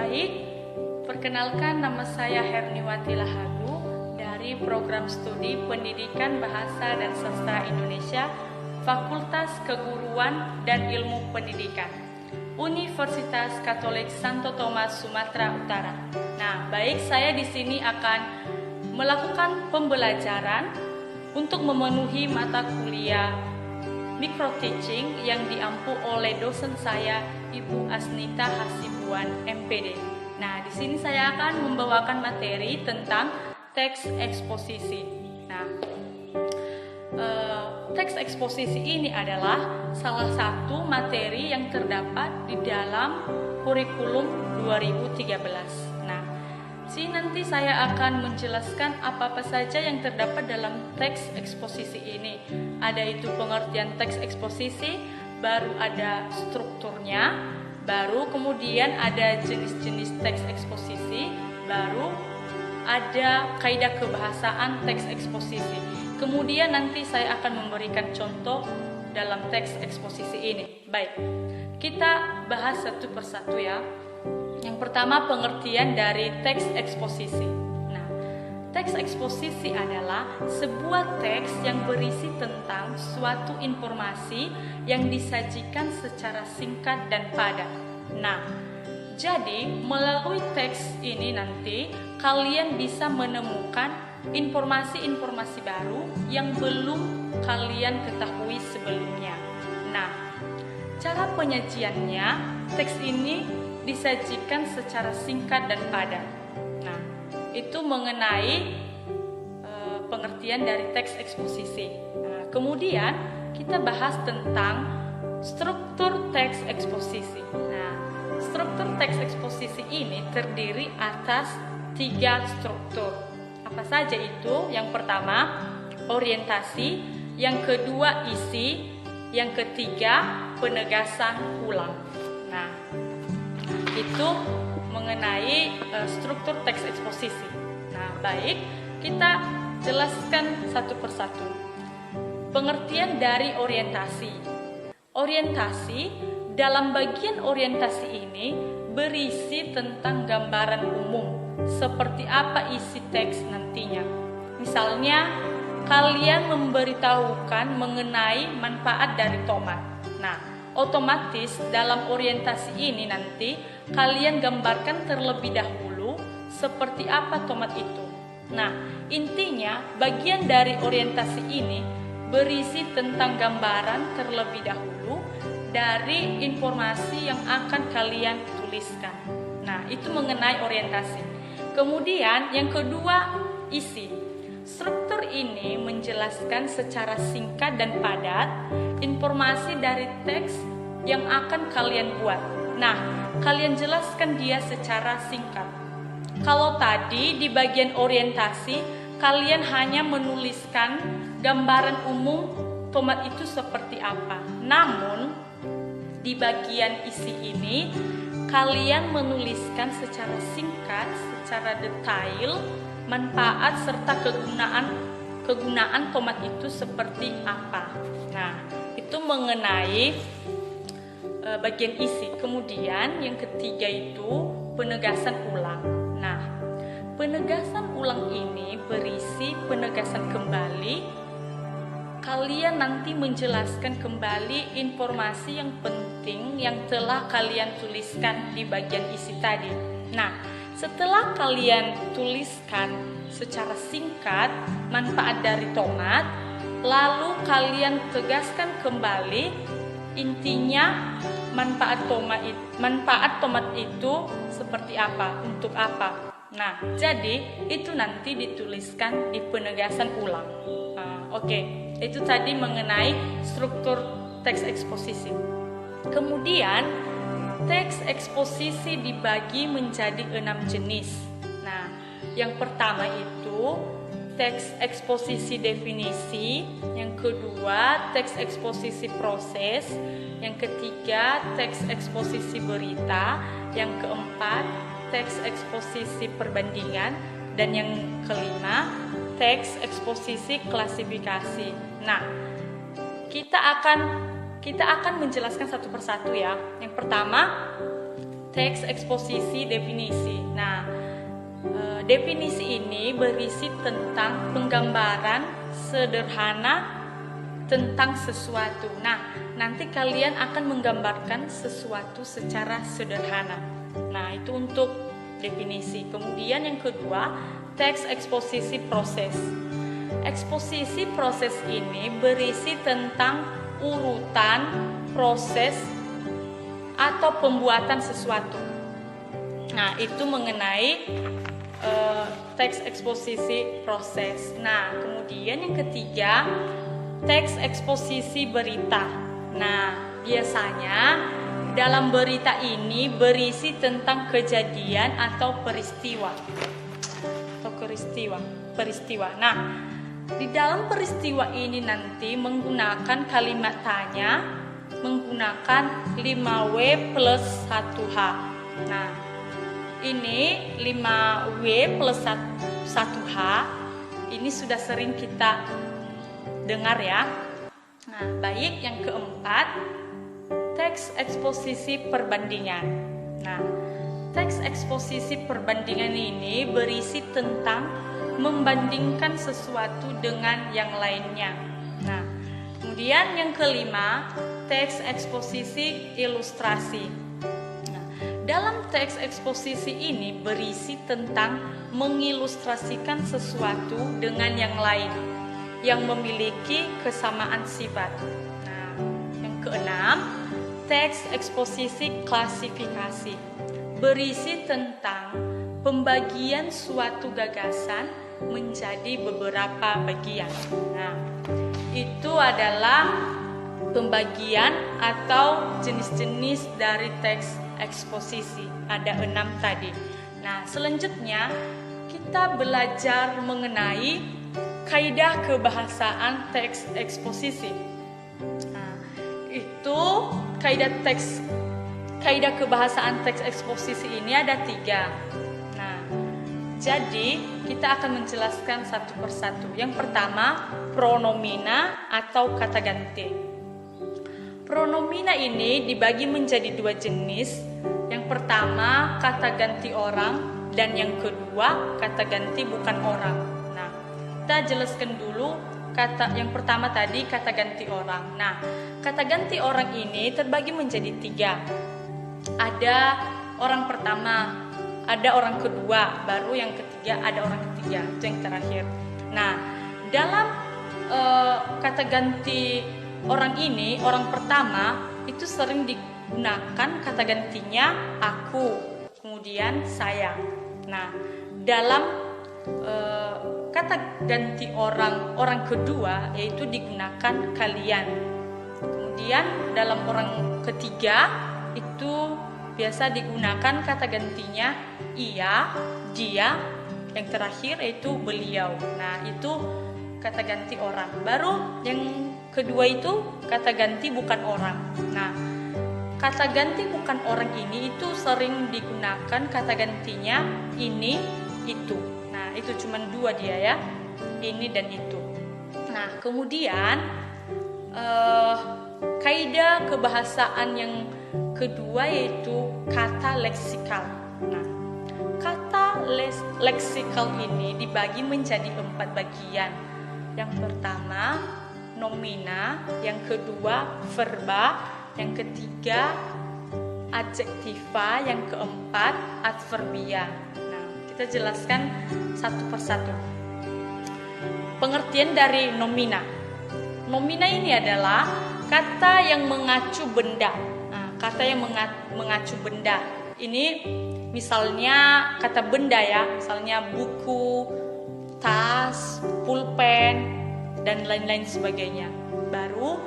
Baik, perkenalkan nama saya Herniwati Lahadu dari Program Studi Pendidikan Bahasa dan Sastra Indonesia, Fakultas Keguruan dan Ilmu Pendidikan, Universitas Katolik Santo Thomas Sumatera Utara. Nah, baik, saya di sini akan melakukan pembelajaran untuk memenuhi mata kuliah micro teaching yang diampu oleh dosen saya, Ibu Asnita Hasibuan, MPD. Nah, di sini saya akan membawakan materi tentang teks eksposisi. Nah, teks eksposisi ini adalah salah satu materi yang terdapat di dalam kurikulum 2013. Nah, nanti saya akan menjelaskan apa-apa saja yang terdapat dalam teks eksposisi ini. Ada itu pengertian teks eksposisi, baru ada strukturnya, baru kemudian ada jenis-jenis teks eksposisi, baru ada kaidah kebahasaan teks eksposisi. Kemudian nanti saya akan memberikan contoh dalam teks eksposisi ini. Baik, kita bahas satu persatu ya. Yang pertama, pengertian dari teks eksposisi. Nah, teks eksposisi adalah sebuah teks yang berisi tentang suatu informasi yang disajikan secara singkat dan padat. Nah, jadi melalui teks ini nanti kalian bisa menemukan informasi-informasi baru yang belum kalian ketahui sebelumnya. Nah, cara penyajiannya, teks ini disajikan secara singkat dan padat. Nah, itu mengenai pengertian dari teks eksposisi. Nah, kemudian kita bahas tentang struktur teks eksposisi. Nah, struktur teks eksposisi ini terdiri atas 3 struktur. Apa saja itu? Yang pertama, orientasi, yang kedua, isi, yang ketiga, penegasan ulang. Nah, itu mengenai struktur teks eksposisi. Nah, baik, kita jelaskan satu persatu. Pengertian dari orientasi. Orientasi, dalam bagian orientasi ini berisi tentang gambaran umum, seperti apa isi teks nantinya. Misalnya, kalian memberitahukan mengenai manfaat dari tomat. Nah, otomatis dalam orientasi ini nanti kalian gambarkan terlebih dahulu seperti apa tomat itu. Nah, intinya bagian dari orientasi ini berisi tentang gambaran terlebih dahulu dari informasi yang akan kalian tuliskan. Nah, itu mengenai orientasi. Kemudian yang kedua, isi. Struktur ini menjelaskan secara singkat dan padat informasi dari teks yang akan kalian buat. Nah, kalian jelaskan dia secara singkat. Kalau tadi di bagian orientasi, kalian hanya menuliskan gambaran umum tomat itu seperti apa. Namun, di bagian isi ini, kalian menuliskan secara singkat, secara detail, manfaat serta kegunaan tomat itu seperti apa. Nah, itu mengenai bagian isi. Kemudian yang ketiga itu penegasan ulang. Nah, penegasan ulang ini berisi penegasan kembali. Kalian nanti menjelaskan kembali informasi yang penting yang telah kalian tuliskan di bagian isi tadi. Nah, setelah kalian tuliskan secara singkat manfaat dari tomat, lalu kalian tegaskan kembali intinya manfaat tomat itu seperti apa, untuk apa. Nah, jadi itu nanti dituliskan di penegasan ulang. Oke. Itu tadi mengenai struktur teks eksposisi. Kemudian teks eksposisi dibagi menjadi 6 jenis. Nah, yang pertama itu teks eksposisi definisi, yang kedua teks eksposisi proses, yang ketiga teks eksposisi berita, yang keempat teks eksposisi perbandingan, dan yang kelima teks eksposisi klasifikasi. Nah, kita akan menjelaskan satu persatu ya. Yang pertama, teks eksposisi definisi. Nah, definisi ini berisi tentang penggambaran sederhana tentang sesuatu. Nah, nanti kalian akan menggambarkan sesuatu secara sederhana. Nah, itu untuk definisi. Kemudian yang kedua, teks eksposisi proses. Eksposisi proses ini berisi tentang urutan proses atau pembuatan sesuatu. Nah, itu mengenai teks eksposisi proses. Nah, kemudian yang ketiga, teks eksposisi berita. Nah, biasanya dalam berita ini berisi tentang kejadian atau peristiwa. Nah, di dalam peristiwa ini nanti menggunakan kalimat tanya menggunakan 5W plus 1H. Nah, ini 5W plus 1H ini sudah sering kita dengar ya. Nah, baik, yang keempat, teks eksposisi perbandingan. Nah, teks eksposisi perbandingan ini berisi tentang membandingkan sesuatu dengan yang lainnya. Nah, kemudian yang kelima, teks eksposisi ilustrasi. Nah, dalam teks eksposisi ini berisi tentang mengilustrasikan sesuatu dengan yang lain yang memiliki kesamaan sifat. Nah, yang keenam, teks eksposisi klasifikasi berisi tentang pembagian suatu gagasan menjadi beberapa bagian. Nah, itu adalah pembagian atau jenis-jenis dari teks eksposisi. Ada 6 tadi. Nah, selanjutnya kita belajar mengenai kaidah kebahasaan teks eksposisi. Nah, itu kaidah kebahasaan teks eksposisi ini ada 3. Nah, jadi kita akan menjelaskan satu persatu. Yang pertama, pronomina atau kata ganti. Pronomina ini dibagi menjadi 2 jenis. Yang pertama, kata ganti orang, dan yang kedua, kata ganti bukan orang. Nah, kita jelaskan dulu yang pertama tadi, kata ganti orang. Nah, kata ganti orang ini terbagi menjadi 3. Ada orang pertama, ada orang kedua, baru yang ketiga ada orang ketiga, itu yang terakhir. Nah, dalam kata ganti orang ini, orang pertama itu sering digunakan kata gantinya aku, kemudian saya. Nah, dalam kata ganti orang kedua yaitu digunakan kalian. Kemudian dalam orang ketiga itu biasa digunakan kata gantinya ia, dia, yang terakhir yaitu beliau. Nah, itu kata ganti orang. Baru yang kedua itu kata ganti bukan orang. Nah, kata ganti bukan orang ini itu sering digunakan kata gantinya ini, itu. Nah, itu cuma 2 dia ya, ini dan itu. Nah, kemudian kaidah kebahasaan yang kedua yaitu kata leksikal. Nah, kata leksikal ini dibagi menjadi 4 bagian. Yang pertama, nomina, yang kedua, verba, yang ketiga, adjektiva, yang keempat, adverbia. Nah, kita jelaskan satu persatu. Pengertian dari nomina. Nomina ini adalah kata yang mengacu benda. Kata yang mengacu benda. Ini misalnya kata benda ya, misalnya buku, tas, pulpen, dan lain-lain sebagainya. Baru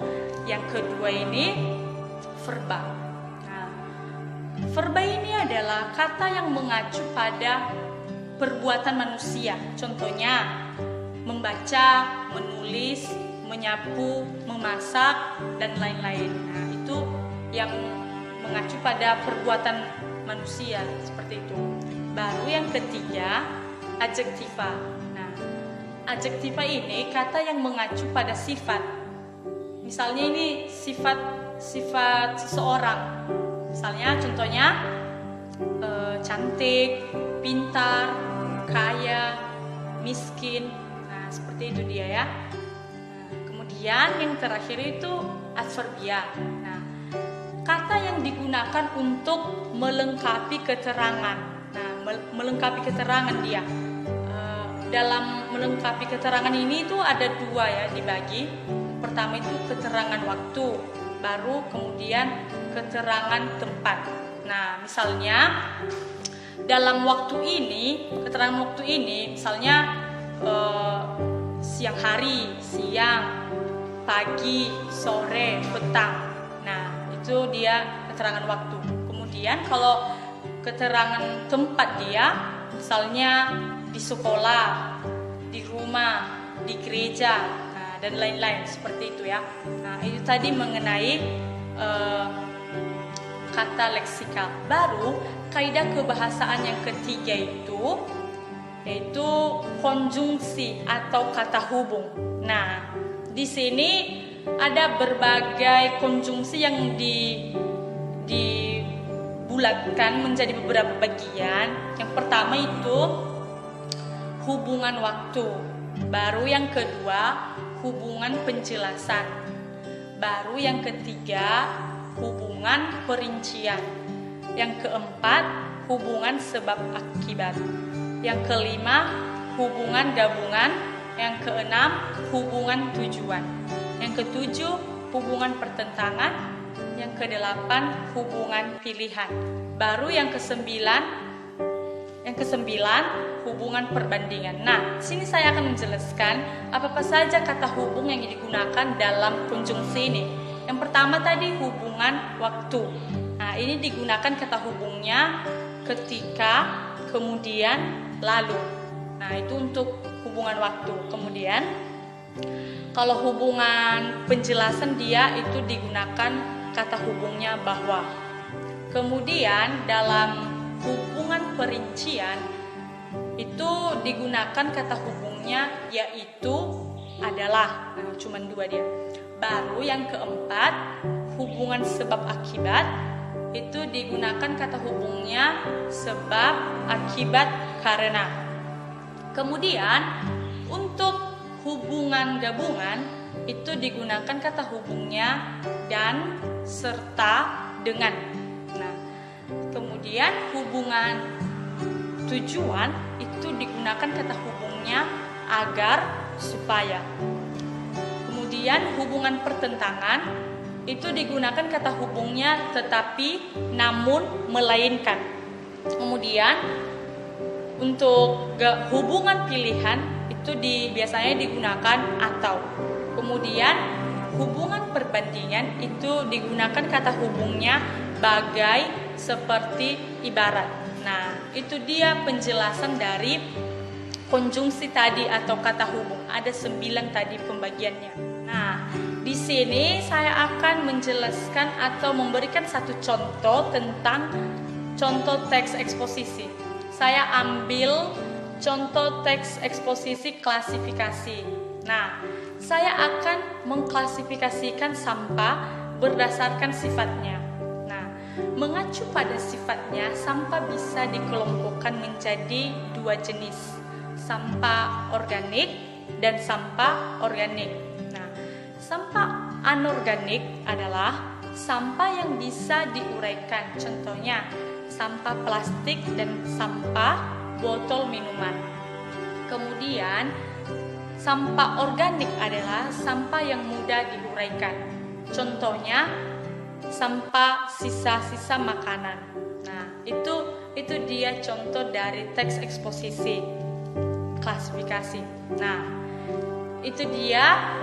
yang kedua ini verba. Nah, verba ini adalah kata yang mengacu pada perbuatan manusia. Contohnya membaca, menulis, menyapu, memasak, dan lain-lain. Nah, itu yang mengacu pada perbuatan manusia, seperti itu. Baru yang ketiga, adjektiva. Nah, adjektiva ini kata yang mengacu pada sifat. Misalnya ini sifat seseorang. Misalnya contohnya cantik, pintar, kaya, miskin. Nah, seperti itu dia ya. Kemudian yang terakhir itu adverbia. Nah, kata yang digunakan untuk melengkapi keterangan. Nah, melengkapi keterangan dia. Dalam melengkapi keterangan ini itu ada dua ya dibagi. Pertama itu keterangan waktu, baru kemudian keterangan tempat. Nah, misalnya dalam waktu ini, keterangan waktu ini, misalnya siang hari, siang, pagi, sore, petang. Nah, itu dia keterangan waktu. Kemudian kalau keterangan tempat dia, misalnya di sekolah, di rumah, di gereja, nah, dan lain-lain seperti itu ya. Nah, itu tadi mengenai kata leksikal. Baru kaidah kebahasaan yang ketiga itu yaitu konjungsi atau kata hubung. Nah, di sini ada berbagai konjungsi yang dibulatkan menjadi beberapa bagian. Yang pertama itu hubungan waktu. Baru yang kedua hubungan penjelasan. Baru yang ketiga hubungan perincian. Yang keempat hubungan sebab akibat. Yang kelima hubungan gabungan. Yang keenam hubungan tujuan. Yang ketujuh hubungan pertentangan. Yang kedelapan hubungan pilihan. Baru yang kesembilan hubungan perbandingan. Nah, sini saya akan menjelaskan apa saja kata hubung yang digunakan dalam konjungsi ini. Yang pertama tadi hubungan waktu. Nah, ini digunakan kata hubungnya ketika, kemudian, lalu. Nah, itu untuk hubungan waktu. Kemudian kalau hubungan penjelasan dia itu digunakan kata hubungnya bahwa. Kemudian dalam hubungan perincian itu digunakan kata hubungnya yaitu adalah. Nah, cuma dua dia. Baru yang keempat hubungan sebab akibat itu digunakan kata hubungnya sebab akibat karena. Kemudian untuk hubungan gabungan itu digunakan kata hubungnya dan serta dengan. Nah, kemudian hubungan tujuan itu digunakan kata hubungnya agar, supaya. Kemudian hubungan pertentangan itu digunakan kata hubungnya tetapi, namun, melainkan. Kemudian untuk hubungan pilihan itu biasanya digunakan atau. Kemudian hubungan perbandingan itu digunakan kata hubungnya bagai, seperti, ibarat. Nah, itu dia penjelasan dari konjungsi tadi atau kata hubung. Ada 9 tadi pembagiannya. Nah, di sini saya akan menjelaskan atau memberikan satu contoh tentang contoh teks eksposisi. Saya ambil contoh teks eksposisi klasifikasi. Nah, saya akan mengklasifikasikan sampah berdasarkan sifatnya. Mengacu pada sifatnya, sampah bisa dikelompokkan menjadi 2 jenis, sampah organik dan sampah organik. Nah, sampah anorganik adalah sampah yang bisa diuraikan, contohnya sampah plastik dan sampah botol minuman. Kemudian, sampah organik adalah sampah yang mudah diuraikan, contohnya sampah sisa-sisa makanan. Nah, itu dia contoh dari teks eksposisi klasifikasi. Nah, itu dia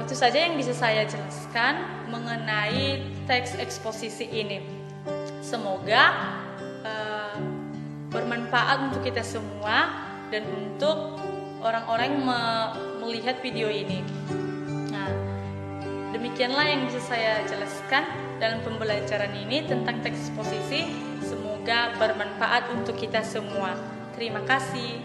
itu saja yang bisa saya jelaskan mengenai teks eksposisi ini. Semoga bermanfaat untuk kita semua dan untuk orang-orang yang melihat video ini. Nah, demikianlah yang bisa saya jelaskan dalam pembelajaran ini tentang teks eksposisi. Semoga bermanfaat untuk kita semua. Terima kasih.